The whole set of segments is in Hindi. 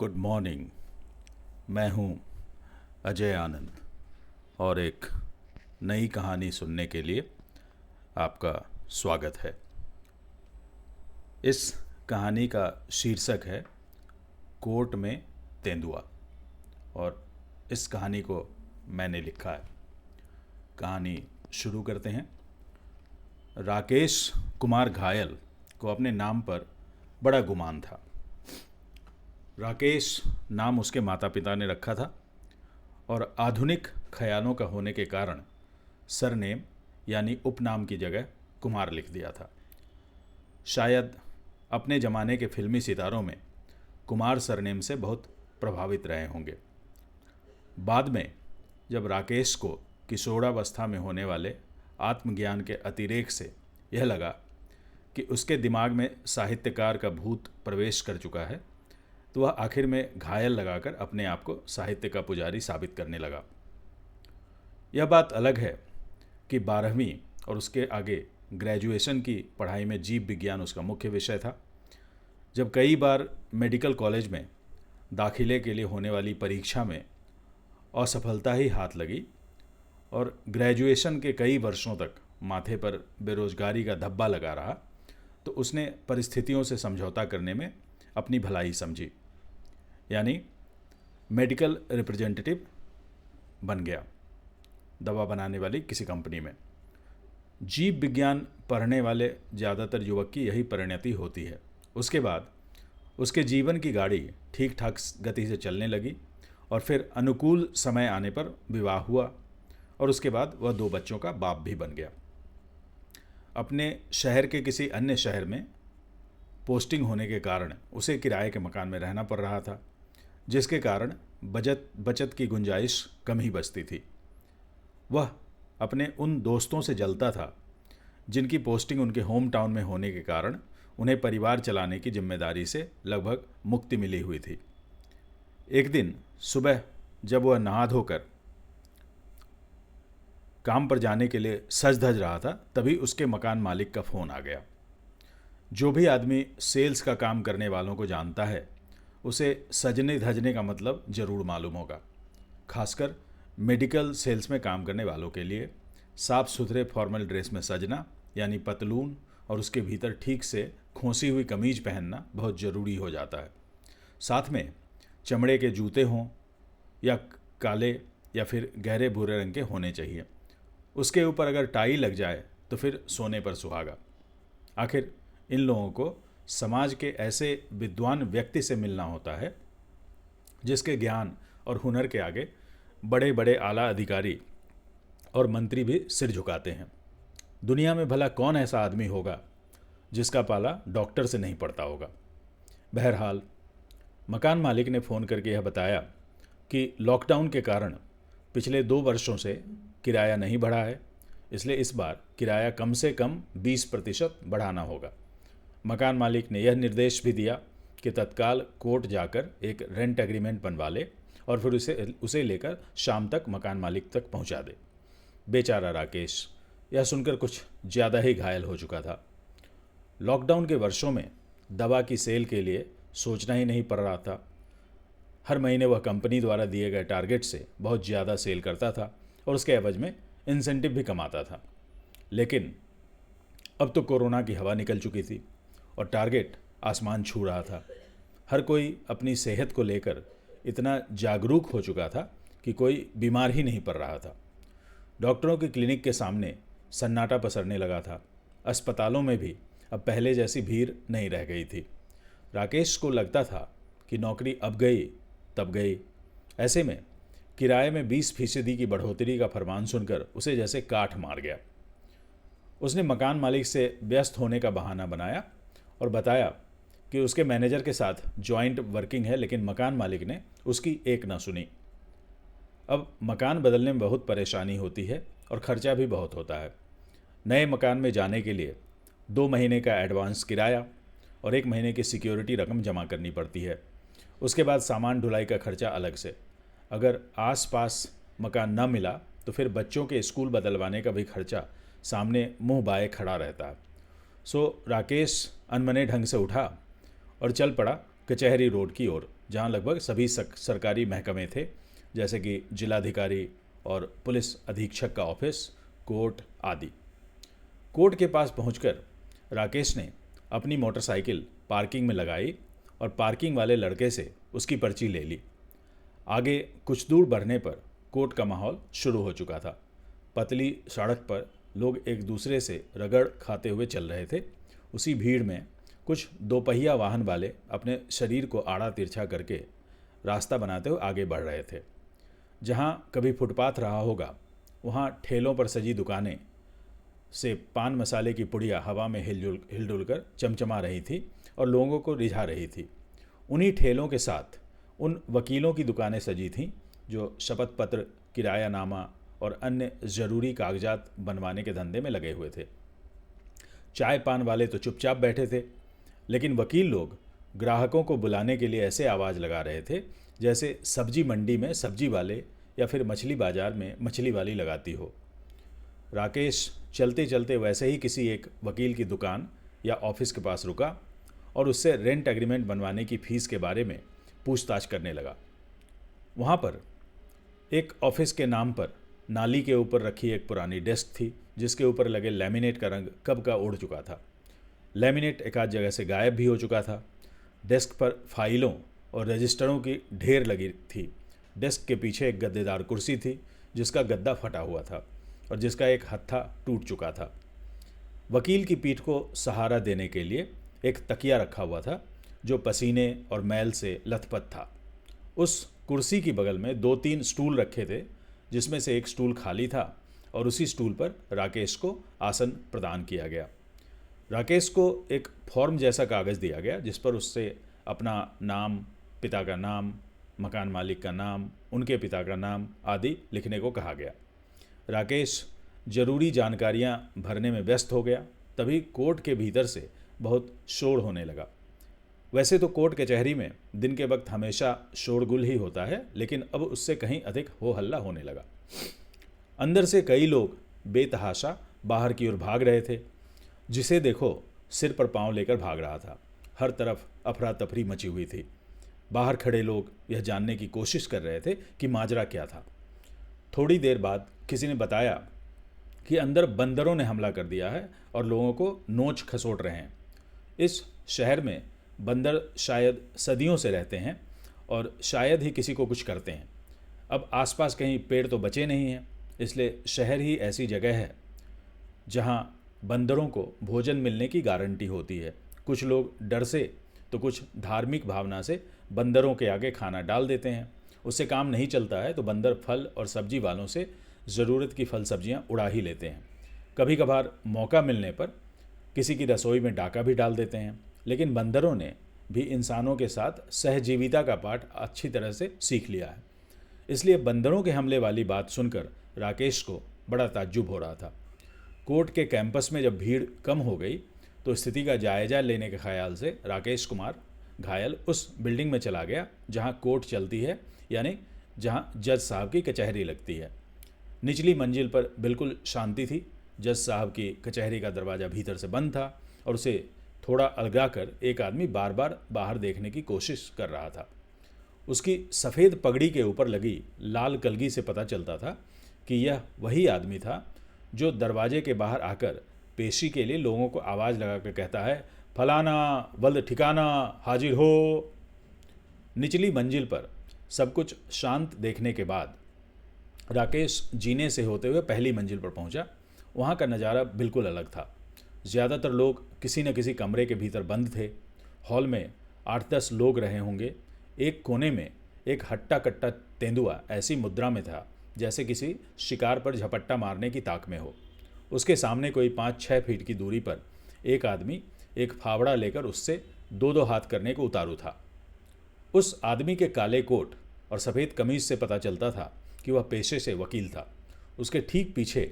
Good morning. मैं हूँ अजय आनंद और एक नई कहानी सुनने के लिए आपका स्वागत है। इस कहानी का शीर्षक है कोर्ट में तेंदुआ और इस कहानी को मैंने लिखा है। कहानी शुरू करते हैं। राकेश कुमार घायल को अपने नाम पर बड़ा गुमान था। राकेश नाम उसके माता पिता ने रखा था और आधुनिक ख्यालों का होने के कारण सरनेम यानी उपनाम की जगह कुमार लिख दिया था। शायद अपने ज़माने के फिल्मी सितारों में कुमार सरनेम से बहुत प्रभावित रहे होंगे। बाद में जब राकेश को किशोरावस्था में होने वाले आत्मज्ञान के अतिरेक से यह लगा कि उसके दिमाग में साहित्यकार का भूत प्रवेश कर चुका है, तो वह आखिर में घायल लगाकर अपने आप को साहित्य का पुजारी साबित करने लगा। यह बात अलग है कि 12वीं और उसके आगे ग्रेजुएशन की पढ़ाई में जीव विज्ञान उसका मुख्य विषय था। जब कई बार मेडिकल कॉलेज में दाखिले के लिए होने वाली परीक्षा में असफलता ही हाथ लगी और ग्रेजुएशन के कई वर्षों तक माथे पर बेरोजगारी का धब्बा लगा रहा, तो उसने परिस्थितियों से समझौता करने में अपनी भलाई समझी, यानी मेडिकल रिप्रेजेंटेटिव बन गया दवा बनाने वाली किसी कंपनी में। जीव विज्ञान पढ़ने वाले ज़्यादातर युवक की यही परिणति होती है। उसके बाद उसके जीवन की गाड़ी ठीक ठाक गति से चलने लगी और फिर अनुकूल समय आने पर विवाह हुआ और उसके बाद वह 2 बच्चों का बाप भी बन गया। अपने शहर के किसी अन्य शहर में पोस्टिंग होने के कारण उसे किराए के मकान में रहना पड़ रहा था, जिसके कारण बचत की गुंजाइश कम ही बचती थी। वह अपने उन दोस्तों से जलता था जिनकी पोस्टिंग उनके होम टाउन में होने के कारण उन्हें परिवार चलाने की जिम्मेदारी से लगभग मुक्ति मिली हुई थी। एक दिन सुबह जब वह नहा धोकर काम पर जाने के लिए सज धज रहा था, तभी उसके मकान मालिक का फ़ोन आ गया। जो भी आदमी सेल्स का काम करने वालों को जानता है, उसे सजने धजने का मतलब ज़रूर मालूम होगा। खासकर मेडिकल सेल्स में काम करने वालों के लिए साफ़ सुथरे फॉर्मल ड्रेस में सजना, यानी पतलून और उसके भीतर ठीक से खोसी हुई कमीज पहनना बहुत ज़रूरी हो जाता है। साथ में चमड़े के जूते हों या काले या फिर गहरे भूरे रंग के होने चाहिए। उसके ऊपर अगर टाई लग जाए तो फिर सोने पर सुहागा। आखिर इन लोगों को समाज के ऐसे विद्वान व्यक्ति से मिलना होता है जिसके ज्ञान और हुनर के आगे बड़े बड़े आला अधिकारी और मंत्री भी सिर झुकाते हैं। दुनिया में भला कौन ऐसा आदमी होगा जिसका पाला डॉक्टर से नहीं पड़ता होगा। बहरहाल मकान मालिक ने फ़ोन करके यह बताया कि लॉकडाउन के कारण पिछले 2 वर्षों से किराया नहीं बढ़ा है, इसलिए इस बार किराया कम से कम 20% बढ़ाना होगा। मकान मालिक ने यह निर्देश भी दिया कि तत्काल कोर्ट जाकर एक रेंट एग्रीमेंट बनवा ले और फिर उसे लेकर शाम तक मकान मालिक तक पहुंचा दे। बेचारा राकेश यह सुनकर कुछ ज़्यादा ही घायल हो चुका था। लॉकडाउन के वर्षों में दवा की सेल के लिए सोचना ही नहीं पड़ रहा था। हर महीने वह कंपनी द्वारा दिए गए टारगेट से बहुत ज़्यादा सेल करता था और उसके एवज में इंसेंटिव भी कमाता था। लेकिन अब तो कोरोना की हवा निकल चुकी थी और टारगेट आसमान छू रहा था। हर कोई अपनी सेहत को लेकर इतना जागरूक हो चुका था कि कोई बीमार ही नहीं पड़ रहा था। डॉक्टरों की क्लिनिक के सामने सन्नाटा पसरने लगा था। अस्पतालों में भी अब पहले जैसी भीड़ नहीं रह गई थी। राकेश को लगता था कि नौकरी अब गई तब गई। ऐसे में किराए में 20% की बढ़ोतरी का फरमान सुनकर उसे जैसे काठ मार गया। उसने मकान मालिक से व्यस्त होने का बहाना बनाया और बताया कि उसके मैनेजर के साथ जॉइंट वर्किंग है, लेकिन मकान मालिक ने उसकी एक ना सुनी। अब मकान बदलने में बहुत परेशानी होती है और ख़र्चा भी बहुत होता है। नए मकान में जाने के लिए 2 महीने का एडवांस किराया और 1 महीने की सिक्योरिटी रकम जमा करनी पड़ती है। उसके बाद सामान ढुलाई का खर्चा अलग से। अगर आस-पास मकान न मिला तो फिर बच्चों के स्कूल बदलवाने का भी खर्चा सामने मुंह बाए खड़ा रहता है। सो राकेश अनमने ढंग से उठा और चल पड़ा कचहरी रोड की ओर, जहाँ लगभग सभी सरकारी महकमे थे, जैसे कि जिलाधिकारी और पुलिस अधीक्षक का ऑफिस, कोर्ट आदि। कोर्ट के पास पहुंचकर राकेश ने अपनी मोटरसाइकिल पार्किंग में लगाई और पार्किंग वाले लड़के से उसकी पर्ची ले ली। आगे कुछ दूर बढ़ने पर कोर्ट का माहौल शुरू हो चुका था। पतली सड़क पर लोग एक दूसरे से रगड़ खाते हुए चल रहे थे। उसी भीड़ में कुछ दोपहिया वाहन वाले अपने शरीर को आड़ा तिरछा करके रास्ता बनाते हुए आगे बढ़ रहे थे। जहाँ कभी फुटपाथ रहा होगा, वहाँ ठेलों पर सजी दुकानें से पान मसाले की पुड़िया हवा में हिलडुल कर चमचमा रही थी और लोगों को रिझा रही थी। उन्हीं ठेलों के साथ उन वकीलों की दुकानें सजी थीं जो शपथ पत्र, किरायानामा और अन्य ज़रूरी कागजात बनवाने के धंधे में लगे हुए थे। चाय पान वाले तो चुपचाप बैठे थे, लेकिन वकील लोग ग्राहकों को बुलाने के लिए ऐसे आवाज़ लगा रहे थे जैसे सब्जी मंडी में सब्जी वाले या फिर मछली बाजार में मछली वाली लगाती हो। राकेश चलते चलते वैसे ही किसी एक वकील की दुकान या ऑफिस के पास रुका और उससे रेंट एग्रीमेंट बनवाने की फ़ीस के बारे में पूछताछ करने लगा। वहाँ पर एक ऑफिस के नाम पर नाली के ऊपर रखी एक पुरानी डेस्क थी, जिसके ऊपर लगे लैमिनेट का रंग कब का उड़ चुका था। लैमिनेट एक आध जगह से गायब भी हो चुका था। डेस्क पर फाइलों और रजिस्टरों की ढेर लगी थी। डेस्क के पीछे एक गद्देदार कुर्सी थी जिसका गद्दा फटा हुआ था और जिसका एक हत्था टूट चुका था। वकील की पीठ को सहारा देने के लिए एक तकिया रखा हुआ था जो पसीने और मैल से लथपथ था। उस कुर्सी की बगल में 2-3 स्टूल रखे थे, जिसमें से एक स्टूल खाली था और उसी स्टूल पर राकेश को आसन प्रदान किया गया। राकेश को एक फॉर्म जैसा कागज़ दिया गया जिस पर उससे अपना नाम, पिता का नाम, मकान मालिक का नाम, उनके पिता का नाम आदि लिखने को कहा गया। राकेश जरूरी जानकारियां भरने में व्यस्त हो गया। तभी कोर्ट के भीतर से बहुत शोर होने लगा। वैसे तो कोर्ट कचहरी में दिन के वक्त हमेशा शोरगुल ही होता है, लेकिन अब उससे कहीं अधिक हो हल्ला होने लगा। अंदर से कई लोग बेतहाशा बाहर की ओर भाग रहे थे। जिसे देखो सिर पर पांव लेकर भाग रहा था। हर तरफ अफरा तफरी मची हुई थी। बाहर खड़े लोग यह जानने की कोशिश कर रहे थे कि माजरा क्या था। थोड़ी देर बाद किसी ने बताया कि अंदर बंदरों ने हमला कर दिया है और लोगों को नोच खसोट रहे हैं। इस शहर में बंदर शायद सदियों से रहते हैं और शायद ही किसी को कुछ करते हैं। अब आसपास कहीं पेड़ तो बचे नहीं हैं, इसलिए शहर ही ऐसी जगह है जहां बंदरों को भोजन मिलने की गारंटी होती है। कुछ लोग डर से तो कुछ धार्मिक भावना से बंदरों के आगे खाना डाल देते हैं। उससे काम नहीं चलता है तो बंदर फल और सब्जी वालों से ज़रूरत की फल सब्जियां उड़ा ही लेते हैं। कभी कभार मौका मिलने पर किसी की रसोई में डाका भी डाल देते हैं। लेकिन बंदरों ने भी इंसानों के साथ सहजीविता का पाठ अच्छी तरह से सीख लिया है। इसलिए बंदरों के हमले वाली बात सुनकर राकेश को बड़ा ताज्जुब हो रहा था। कोर्ट के कैंपस में जब भीड़ कम हो गई तो स्थिति का जायजा लेने के ख्याल से राकेश कुमार घायल उस बिल्डिंग में चला गया जहां कोर्ट चलती है, यानी जहां जज साहब की कचहरी लगती है। निचली मंजिल पर बिल्कुल शांति थी। जज साहब की कचहरी का दरवाज़ा भीतर से बंद था और उसे थोड़ा अलगा कर एक आदमी बार बार बाहर देखने की कोशिश कर रहा था। उसकी सफ़ेद पगड़ी के ऊपर लगी लाल कलगी से पता चलता था कि यह वही आदमी था जो दरवाजे के बाहर आकर पेशी के लिए लोगों को आवाज़ लगाकर कहता है, फलाना वल्द ठिकाना हाजिर हो। निचली मंजिल पर सब कुछ शांत देखने के बाद राकेश जीने से होते हुए पहली मंजिल पर पहुंचा। वहां का नज़ारा बिल्कुल अलग था। ज़्यादातर लोग किसी न किसी कमरे के भीतर बंद थे। हॉल में 8-10 लोग रहे होंगे। एक कोने में एक हट्टा कट्टा तेंदुआ ऐसी मुद्रा में था जैसे किसी शिकार पर झपट्टा मारने की ताक में हो। उसके सामने कोई 5-6 फीट की दूरी पर एक आदमी एक फावड़ा लेकर उससे 2-2 हाथ करने को उतारू था। उस आदमी के काले कोट और सफ़ेद कमीज से पता चलता था कि वह पेशे से वकील था। उसके ठीक पीछे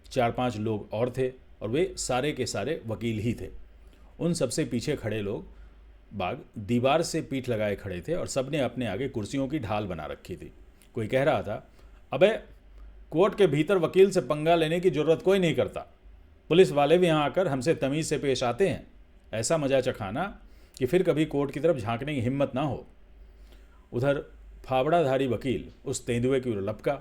4-5 लोग और थे और वे सारे के सारे वकील ही थे। उन सबसे पीछे खड़े लोग बाग दीवार से पीठ लगाए खड़े थे और सबने अपने आगे कुर्सियों की ढाल बना रखी थी। कोई कह रहा था, अबे कोर्ट के भीतर वकील से पंगा लेने की ज़रूरत कोई नहीं करता। पुलिस वाले भी यहाँ आकर हमसे तमीज़ से पेश आते हैं। ऐसा मजा चखाना कि फिर कभी कोर्ट की तरफ झांकने की हिम्मत ना हो। उधर फावड़ाधारी वकील उस तेंदुए की ओर लपका।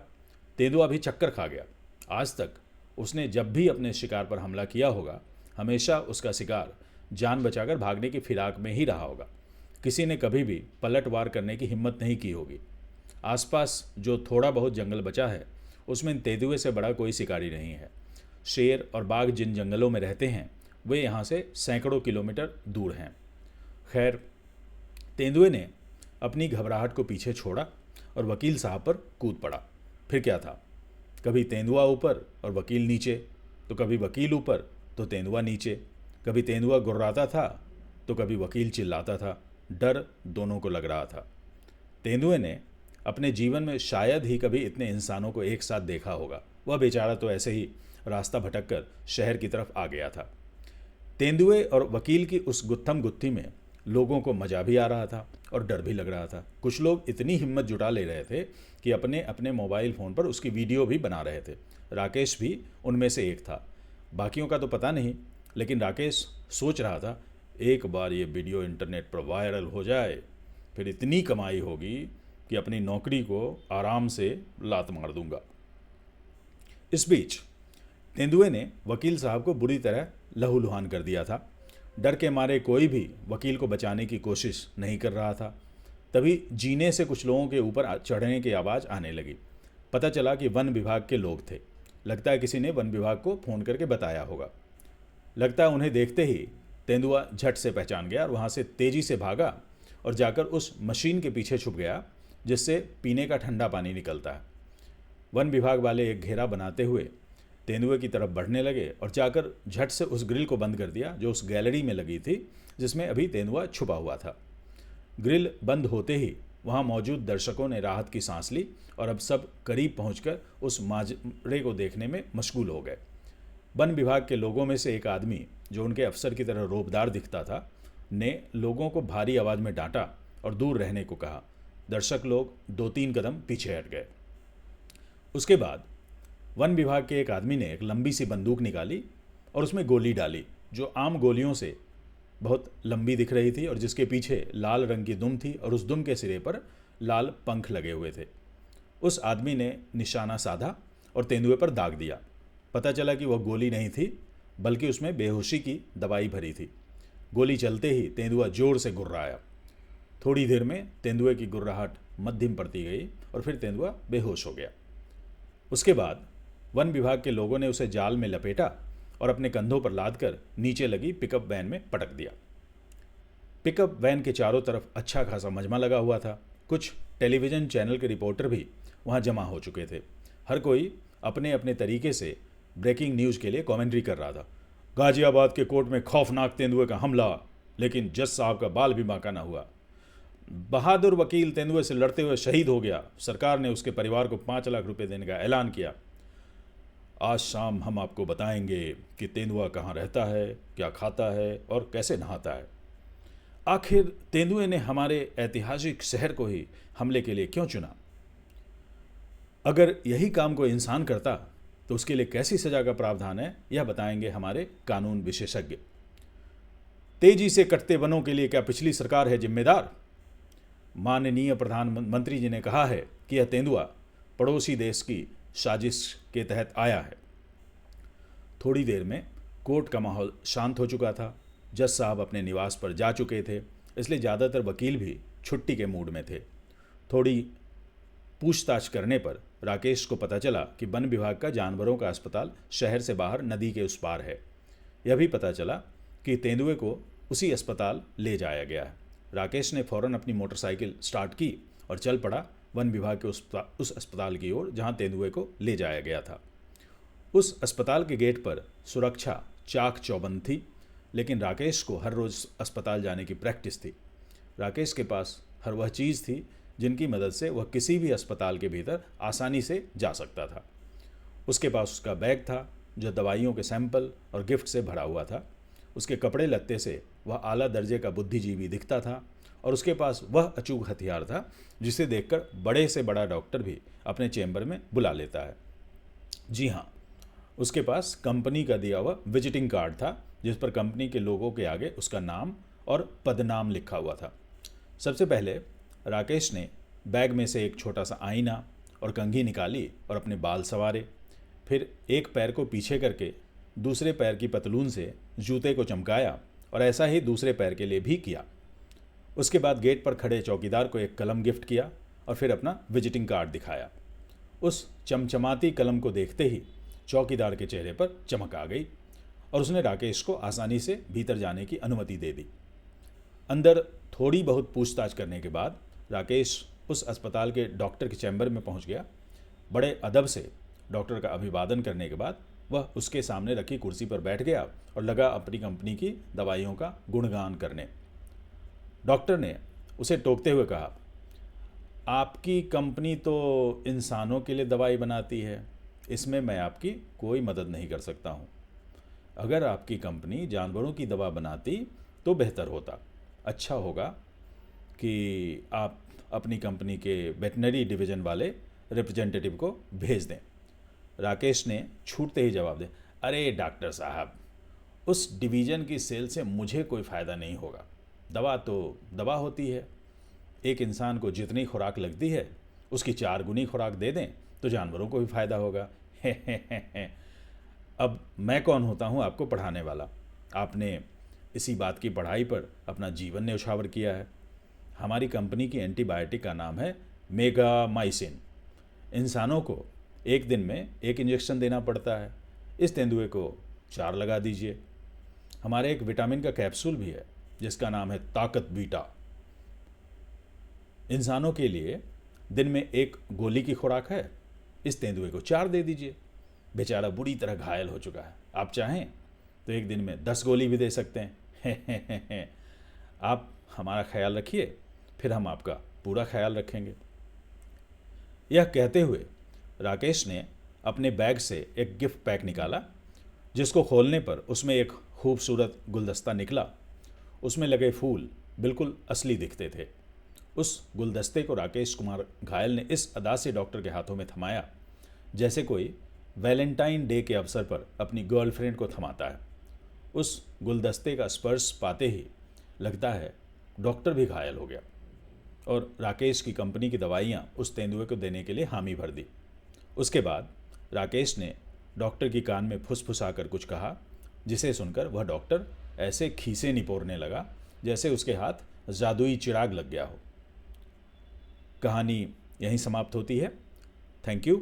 तेंदुआ भी चक्कर खा गया। आज तक उसने जब भी अपने शिकार पर हमला किया होगा, हमेशा उसका शिकार जान बचाकर भागने की फिराक में ही रहा होगा। किसी ने कभी भी पलटवार करने की हिम्मत नहीं की होगी। आसपास जो थोड़ा बहुत जंगल बचा है, उसमें तेंदुए से बड़ा कोई शिकारी नहीं है। शेर और बाघ जिन जंगलों में रहते हैं, वे यहाँ से सैकड़ों किलोमीटर दूर हैं। खैर, तेंदुए ने अपनी घबराहट को पीछे छोड़ा और वकील साहब पर कूद पड़ा। फिर क्या था, कभी तेंदुआ ऊपर और वकील नीचे, तो कभी वकील ऊपर तो तेंदुआ नीचे। कभी तेंदुआ गुर्राता था तो कभी वकील चिल्लाता था। डर दोनों को लग रहा था। तेंदुए ने अपने जीवन में शायद ही कभी इतने इंसानों को एक साथ देखा होगा। वह बेचारा तो ऐसे ही रास्ता भटककर शहर की तरफ आ गया था। तेंदुए और वकील की उस गुत्थम गुत्थी में लोगों को मजा भी आ रहा था और डर भी लग रहा था। कुछ लोग इतनी हिम्मत जुटा ले रहे थे कि अपने अपने मोबाइल फ़ोन पर उसकी वीडियो भी बना रहे थे। राकेश भी उनमें से एक था। बाकियों का तो पता नहीं, लेकिन राकेश सोच रहा था, एक बार ये वीडियो इंटरनेट पर वायरल हो जाए, फिर इतनी कमाई होगी कि अपनी नौकरी को आराम से लात मार दूंगा। इस बीच तेंदुए ने वकील साहब को बुरी तरह लहूलुहान कर दिया था। डर के मारे कोई भी वकील को बचाने की कोशिश नहीं कर रहा था। तभी जीने से कुछ लोगों के ऊपर चढ़ने की आवाज़ आने लगी। पता चला कि वन विभाग के लोग थे। लगता है किसी ने वन विभाग को फ़ोन करके बताया होगा। लगता है उन्हें देखते ही तेंदुआ झट से पहचान गया और वहाँ से तेज़ी से भागा और जाकर उस मशीन के पीछे छुप गया जिससे पीने का ठंडा पानी निकलता है। वन विभाग वाले एक घेरा बनाते हुए तेंदुए की तरफ बढ़ने लगे और जाकर झट से उस ग्रिल को बंद कर दिया जो उस गैलरी में लगी थी जिसमें अभी तेंदुआ छुपा हुआ था। ग्रिल बंद होते ही वहाँ मौजूद दर्शकों ने राहत की सांस ली और अब सब करीब पहुंचकर उस माजरे को देखने में मशगूल हो गए। वन विभाग के लोगों में से एक आदमी, जो उनके अफसर की तरह रौबदार दिखता था, ने लोगों को भारी आवाज़ में डांटा और दूर रहने को कहा। दर्शक लोग 2-3 कदम पीछे हट गए। उसके बाद वन विभाग के एक आदमी ने एक लंबी सी बंदूक निकाली और उसमें गोली डाली, जो आम गोलियों से बहुत लंबी दिख रही थी और जिसके पीछे लाल रंग की दुम थी और उस दुम के सिरे पर लाल पंख लगे हुए थे। उस आदमी ने निशाना साधा और तेंदुए पर दाग दिया। पता चला कि वह गोली नहीं थी, बल्कि उसमें बेहोशी की दवाई भरी थी। गोली चलते ही तेंदुआ जोर से गुर्राया। थोड़ी देर में तेंदुए की गुर्राहट मध्यम पड़ती गई और फिर तेंदुआ बेहोश हो गया। उसके बाद वन विभाग के लोगों ने उसे जाल में लपेटा और अपने कंधों पर लादकर नीचे लगी पिकअप वैन में पटक दिया। पिकअप वैन के चारों तरफ अच्छा खासा मजमा लगा हुआ था। कुछ टेलीविज़न चैनल के रिपोर्टर भी वहाँ जमा हो चुके थे। हर कोई अपने अपने तरीके से ब्रेकिंग न्यूज़ के लिए कमेंट्री कर रहा था। गाजियाबाद के कोर्ट में खौफनाक तेंदुए का हमला, लेकिन जज साहब का बाल भी बांका ना हुआ। बहादुर वकील तेंदुए से लड़ते हुए शहीद हो गया। सरकार ने उसके परिवार को 5 लाख रुपए देने का ऐलान किया। आज शाम हम आपको बताएंगे कि तेंदुआ कहाँ रहता है, क्या खाता है और कैसे नहाता है। आखिर तेंदुए ने हमारे ऐतिहासिक शहर को ही हमले के लिए क्यों चुना? अगर यही काम कोई इंसान करता तो उसके लिए कैसी सजा का प्रावधान है, यह बताएंगे हमारे कानून विशेषज्ञ। तेजी से कटते वनों के लिए क्या पिछली सरकार है जिम्मेदार? माननीय प्रधानमंत्री जी ने कहा है कि यह तेंदुआ पड़ोसी देश की साजिश के तहत आया है। थोड़ी देर में कोर्ट का माहौल शांत हो चुका था। जज साहब अपने निवास पर जा चुके थे, इसलिए ज़्यादातर वकील भी छुट्टी के मूड में थे। थोड़ी पूछताछ करने पर राकेश को पता चला कि वन विभाग का जानवरों का अस्पताल शहर से बाहर नदी के उस पार है। यह भी पता चला कि तेंदुए को उसी अस्पताल ले जाया गया है। राकेश ने फौरन अपनी मोटरसाइकिल स्टार्ट की और चल पड़ा वन विभाग के उस अस्पताल की ओर जहां तेंदुए को ले जाया गया था। उस अस्पताल के गेट पर सुरक्षा चाक चौबंद थी, लेकिन राकेश को हर रोज़ अस्पताल जाने की प्रैक्टिस थी। राकेश के पास हर वह चीज़ थी जिनकी मदद से वह किसी भी अस्पताल के भीतर आसानी से जा सकता था। उसके पास उसका बैग था जो दवाइयों के सैंपल और गिफ्ट से भरा हुआ था। उसके कपड़े लत्ते से वह आला दर्जे का बुद्धिजीवी दिखता था और उसके पास वह अचूक हथियार था जिसे देखकर बड़े से बड़ा डॉक्टर भी अपने चैम्बर में बुला लेता है। जी हाँ, उसके पास कंपनी का दिया हुआ विजिटिंग कार्ड था जिस पर कंपनी के लोगों के आगे उसका नाम और पदनाम लिखा हुआ था। सबसे पहले राकेश ने बैग में से एक छोटा सा आईना और कंघी निकाली और अपने बाल संवारे। फिर एक पैर को पीछे करके दूसरे पैर की पतलून से जूते को चमकाया और ऐसा ही दूसरे पैर के लिए भी किया। उसके बाद गेट पर खड़े चौकीदार को एक कलम गिफ्ट किया और फिर अपना विजिटिंग कार्ड दिखाया। उस चमचमाती कलम को देखते ही चौकीदार के चेहरे पर चमक आ गई और उसने राकेश को आसानी से भीतर जाने की अनुमति दे दी। अंदर थोड़ी बहुत पूछताछ करने के बाद राकेश उस अस्पताल के डॉक्टर के चैम्बर में पहुंच गया। बड़े अदब से डॉक्टर का अभिवादन करने के बाद वह उसके सामने रखी कुर्सी पर बैठ गया और लगा अपनी कंपनी की दवाइयों का गुणगान करने। डॉक्टर ने उसे टोकते हुए कहा, आपकी कंपनी तो इंसानों के लिए दवाई बनाती है, इसमें मैं आपकी कोई मदद नहीं कर सकता हूँ। अगर आपकी कंपनी जानवरों की दवा बनाती तो बेहतर होता। अच्छा होगा कि आप अपनी कंपनी के वेटनरी डिवीज़न वाले रिप्रेजेंटेटिव को भेज दें। राकेश ने छूटते ही जवाब दिया, अरे डॉक्टर साहब, उस डिवीज़न की सेल से मुझे कोई फ़ायदा नहीं होगा। दवा तो दवा होती है। एक इंसान को जितनी खुराक लगती है उसकी 4 गुनी खुराक दे दें तो जानवरों को भी फ़ायदा होगा। अब मैं कौन होता हूँ आपको पढ़ाने वाला? आपने इसी बात की पढ़ाई पर अपना जीवन न्यौछावर किया है। हमारी कंपनी की एंटीबायोटिक का नाम है मेगामाइसिन। इंसानों को एक दिन में 1 इंजेक्शन देना पड़ता है, इस तेंदुए को 4 लगा दीजिए। हमारे एक विटामिन का कैप्सूल भी है जिसका नाम है ताकत बीटा। इंसानों के लिए दिन में 1 गोली की खुराक है, इस तेंदुए को 4 दे दीजिए। बेचारा बुरी तरह घायल हो चुका है, आप चाहें तो एक दिन में 10 गोली भी दे सकते हैं। आप हमारा ख्याल रखिए, फिर हम आपका पूरा ख्याल रखेंगे। यह कहते हुए राकेश ने अपने बैग से एक गिफ्ट पैक निकाला, जिसको खोलने पर उसमें एक खूबसूरत गुलदस्ता निकला। उसमें लगे फूल बिल्कुल असली दिखते थे। उस गुलदस्ते को राकेश कुमार घायल ने इस अदा से डॉक्टर के हाथों में थमाया जैसे कोई वैलेंटाइन डे के अवसर पर अपनी गर्लफ्रेंड को थमाता है। उस गुलदस्ते का स्पर्श पाते ही लगता है डॉक्टर भी घायल हो गया और राकेश की कंपनी की दवाइयाँ उस तेंदुए को देने के लिए हामी भर दी। उसके बाद राकेश ने डॉक्टर की कान में फुसफुसाकर कुछ कहा, जिसे सुनकर वह डॉक्टर ऐसे खीसे निपोरने लगा जैसे उसके हाथ जादुई चिराग लग गया हो। कहानी यहीं समाप्त होती है। Thank you.